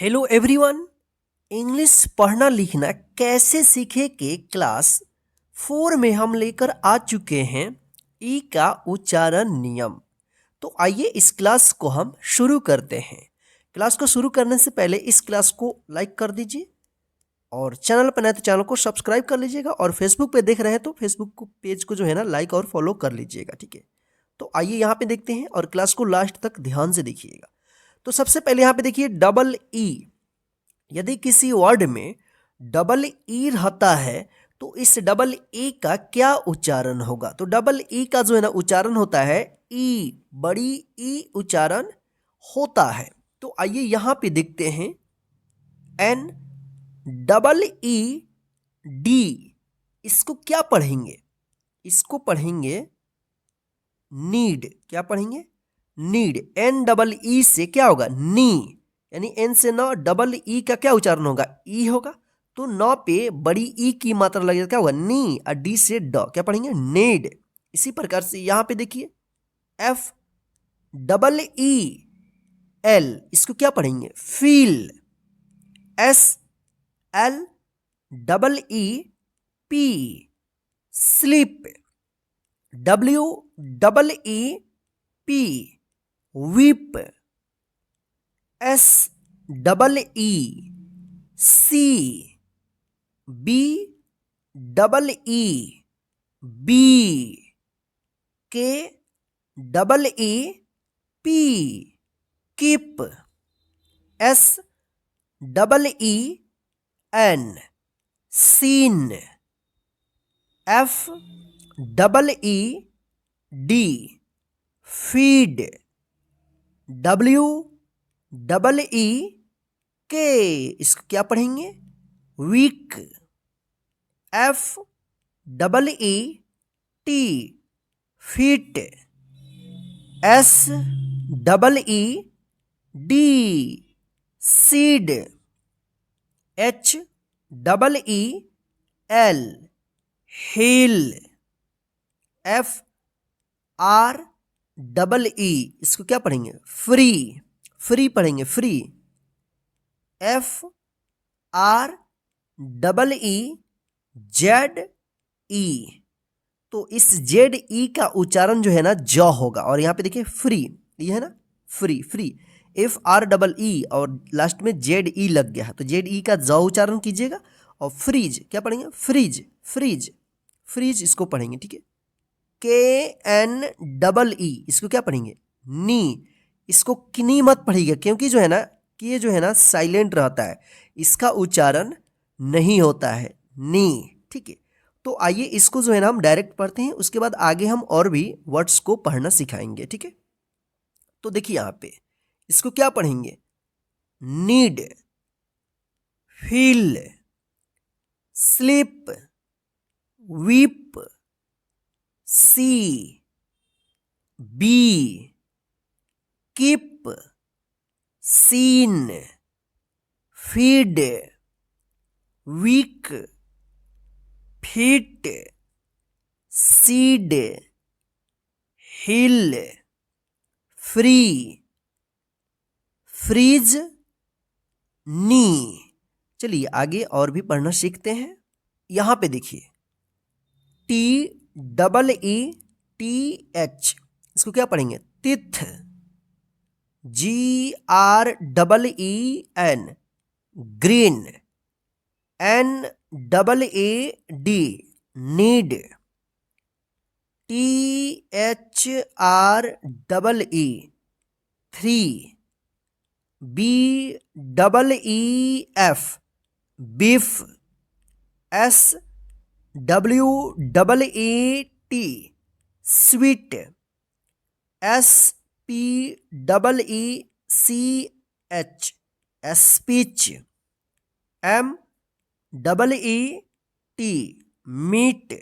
Hello everyone. English पढ़ना लिखना कैसे सीखे के क्लास 4 में हम लेकर आ चुके हैं ई का उच्चारण नियम। तो आइए इस क्लास को हम शुरू करते हैं। क्लास को शुरू करने से पहले इस क्लास को लाइक कर दीजिए और चैनल पर नए तो चैनल को सब्सक्राइब कर लीजिएगा और फेसबुक पे देख रहे हैं तो फेसबुक को पेज को जो है ना लाइक और फॉलो कर लीजिएगा, ठीक है। तो आइए यहाँ पे देखते हैं और क्लास को लास्ट तक ध्यान से देखिएगा। तो सबसे पहले यहाँ पे देखिए डबल ई। यदि किसी वर्ड में डबल ई रहता है तो इस डबल ई का क्या उच्चारण होगा? तो डबल ई का जो है ना उच्चारण होता है ई, बड़ी ई उच्चारण होता है। तो आइए यहां पे देखते हैं एन डबल ई डी। इसको क्या पढ़ेंगे? इसको पढ़ेंगे नीड। क्या पढ़ेंगे? नीड। एन डबल ई से क्या होगा? नी, यानी एन से न डबल ई का क्या उच्चारण होगा? ई होगा। तो न पे बड़ी ई की मात्रा लगेगा, क्या होगा? नी। और डी से ड, क्या पढ़ेंगे? नीड। इसी प्रकार से यहां पे देखिए एफ डबल ई एल, इसको क्या पढ़ेंगे? Feel. S L double E P, sleep. W double E P, weep. S double E C, B double E B, K double E P, keep. S double E N, seen. F double E D, feed. W double E K, इसको क्या पढ़ेंगे? Week. F double E T, feet. S double E D, seed. H double E L, heel. F R double E, इसको क्या पढ़ेंगे? Free. Free पढ़ेंगे, free. F R double E Z E, तो इस Z ई का उच्चारण जो है ना ज होगा। और यहाँ पे देखिए फ्री, ये है ना free, free. F R double ई और लास्ट में जेड ई लग गया है, तो जेड ई का ज उच्चारण कीजिएगा। और फ्रीज क्या पढ़ेंगे? फ्रीज, फ्रीज, फ्रीज इसको पढ़ेंगे, ठीक है। के एन डबल ई, इसको क्या पढ़ेंगे? नी। इसको किनी मत पढ़िएगा क्योंकि जो है ना कि ये जो है ना साइलेंट रहता है, इसका उच्चारण नहीं होता है, नी, ठीक है। तो आइए इसको जो है ना हम डायरेक्ट पढ़ते हैं, उसके बाद आगे हम और भी वर्ड्स को पढ़ना सिखाएंगे, ठीक है। तो देखिए यहाँ पे इसको क्या पढ़ेंगे? Need, feel, sleep, weep, see, bee, keep, seen, feed, week, feet, seed, heel, free, freeze, knee. चलिए आगे और भी पढ़ना सीखते हैं। यहां पे देखिए T double E T H, इसको क्या पढ़ेंगे? Teeth. G R double E N, green. N double A D, need. T H R double E, three. B double E F, beef. S W double E T, sweet. S P double E C H, speech. M double E T, meet.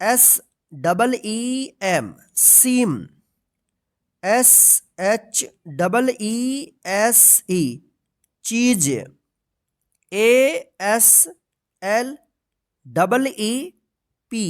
S double E M, seem. S H double E S E, cheese. A S L double E P,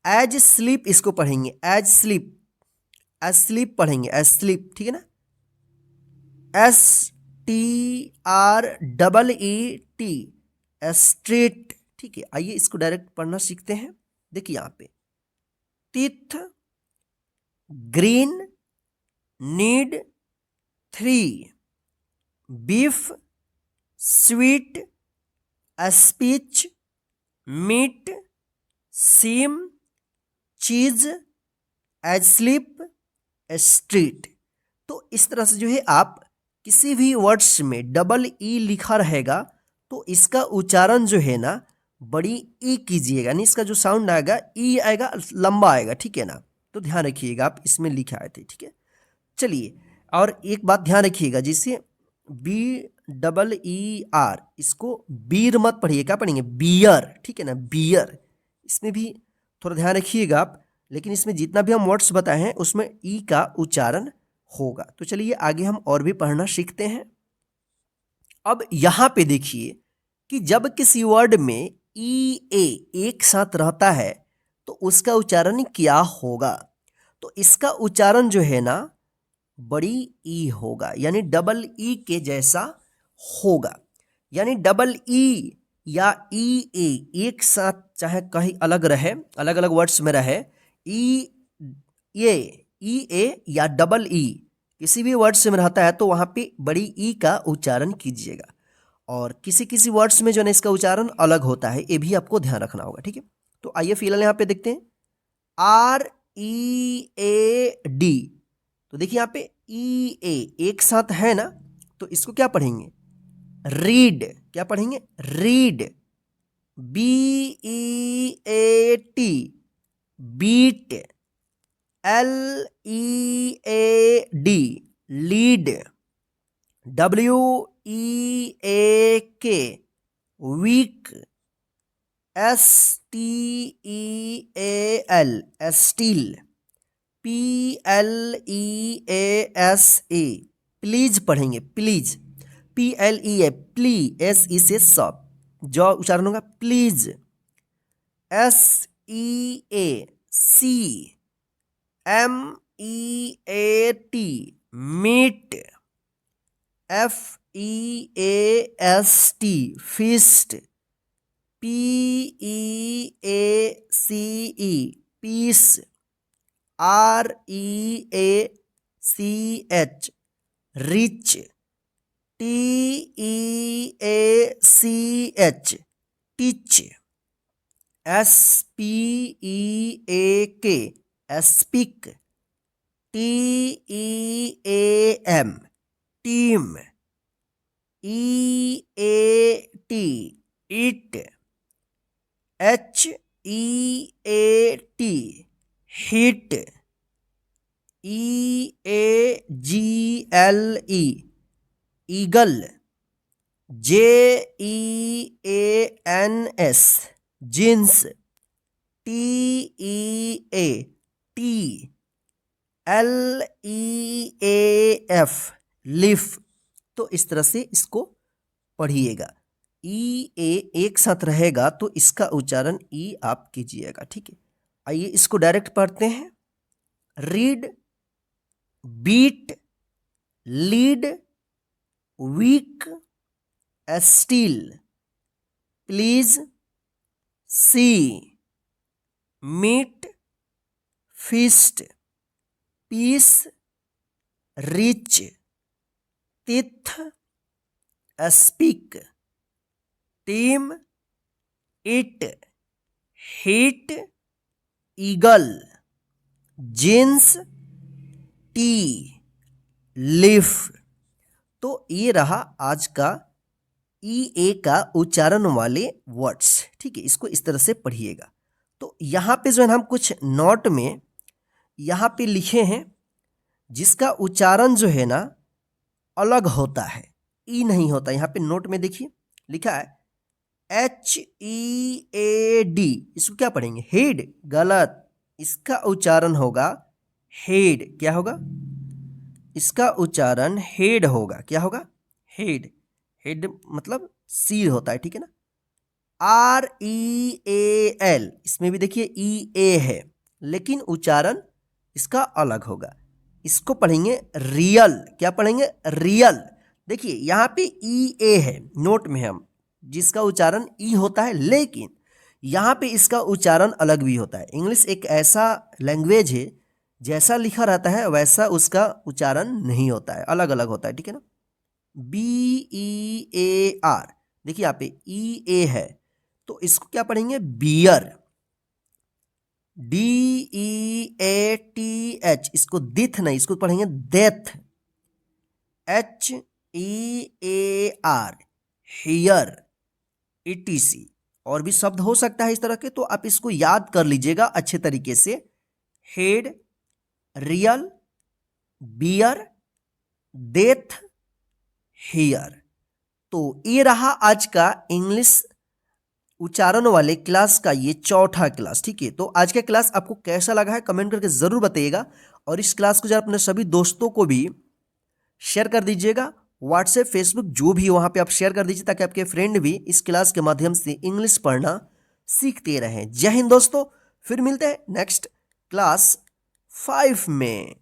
as sleep, इसको पढ़ेंगे as sleep, as sleep पढ़ेंगे, as sleep, ठीक है ना। S STREET, street. ठीक है, आइए इसको डायरेक्ट पढ़ना सीखते हैं। देखिए यहाँ पे teeth, green, need, 3, beef, sweet, speech, meet, seem, cheese, sleep, street. तो इस तरह से जो है आप किसी भी वर्ड्स में डबल ई लिखा रहेगा तो इसका उच्चारण जो है ना बड़ी ई कीजिएगा, यानी इसका जो साउंड आएगा ई आएगा, लंबा आएगा। ठीक है ना, तो ध्यान रखिएगा, आप इसमें लिखे आए थे। ठीक है, चलिए और एक बात ध्यान रखिएगा, जैसे BEER, इसको बीर मत पढ़िए, क्या पढ़ेंगे? बियर। ठीक है ना, बियर। इसमें भी थोड़ा ध्यान रखिएगा आप, लेकिन इसमें जितना भी हम वर्ड्स बताए हैं उसमें ई का उच्चारण होगा। तो चलिए आगे हम और भी पढ़ना सीखते हैं। अब यहाँ पे देखिए कि जब किसी वर्ड में ई ए एक साथ रहता है तो उसका उच्चारण क्या होगा? तो इसका उच्चारण जो है ना बड़ी ई होगा, यानी डबल ई के जैसा होगा। यानी डबल ई या ई ए एक साथ चाहे कहीं अलग रहे, अलग अलग वर्ड्स में रहे, ई ए या डबल ई किसी भी वर्ड्स में रहता है तो वहाँ पे बड़ी ई का उच्चारण कीजिएगा। और किसी किसी वर्ड्स में जो है इसका उच्चारण अलग होता है, ये भी आपको ध्यान रखना होगा। ठीक है, तो आइए फिलहाल यहाँ पे देखते हैं READ। तो देखिए यहाँ पे ई ए एक साथ है ना, तो इसको क्या पढ़ेंगे? रीड। क्या पढ़ेंगे? Read. BEAT, beat. LEAD, lead. WEAK, weak. STEAL, steal. PLEASA, please पढ़ेंगे, प्लीज। PLEA, प्ली, SE से सब, जो उच्चारण होगा please. SEAC, MEAT, meat. FEAST, feast. PEACE, peace. REACH, reach. TEACH, teach. SPEAK, speak. TEAM, team. EAT, eat. HEAT, heat. EAGLE, eagle. JEANS, jeans. TEA, tea. LEAF, leaf. तो इस तरह से इसको पढ़िएगा। ई ए एक साथ रहेगा तो इसका उच्चारण ई आप कीजिएगा। ठीक है, आइए इसको डायरेक्ट पढ़ते हैं। Read, beat, lead, weak, steel, please, sea, meat, feast, peace, reach, teeth, speak, team, eat, heat, eagle, jeans, tea, leaf. तो ये रहा आज का ई ए का उच्चारण वाले वर्ड्स। ठीक है, इसको इस तरह से पढ़िएगा। तो यहाँ पे जो है ना हम कुछ नोट में यहाँ पे लिखे हैं जिसका उच्चारण जो है ना अलग होता है, ई नहीं होता। यहाँ पे नोट में देखिए लिखा है HEAD, इसको क्या पढ़ेंगे? हेड। गलत, इसका उच्चारण होगा हेड। क्या होगा? इसका उच्चारण हेड होगा। क्या होगा? हेड। हेड मतलब सिर होता है। ठीक है ना। REAL, इसमें भी देखिए EA है लेकिन उच्चारण इसका अलग होगा। इसको पढ़ेंगे रियल। क्या पढ़ेंगे? रियल। देखिए यहाँ पे ई ए है, नोट में हम जिसका उच्चारण ई होता है, लेकिन यहाँ पे इसका उच्चारण अलग भी होता है। इंग्लिश एक ऐसा लैंग्वेज है, जैसा लिखा रहता है वैसा उसका उच्चारण नहीं होता है, अलग अलग होता है, ठीक है ना। BEAR, देखिए यहाँ पे EA है तो इसको क्या पढ़ेंगे, बियर। DEATH, इसको दिथ नहीं, इसको पढ़ेंगे डेथ। HEAR, here, ETC। और भी शब्द हो सकता है इस तरह के, तो आप इसको याद कर लीजिएगा अच्छे तरीके से। Head, real, beer, death, here. तो ये रहा आज का इंग्लिश उच्चारण वाले क्लास का ये चौथा क्लास, ठीक है। तो आज का क्लास आपको कैसा लगा है कमेंट करके ज़रूर बताइएगा, और इस क्लास को जरा अपने सभी दोस्तों को भी शेयर कर दीजिएगा। व्हाट्सएप, फेसबुक जो भी वहाँ पे आप शेयर कर दीजिए, ताकि आपके फ्रेंड भी इस क्लास के माध्यम से इंग्लिश पढ़ना सीखते रहें। जय हिंद दोस्तों, फिर मिलते हैं नेक्स्ट क्लास 5 में।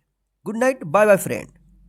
Good night, bye bye friend.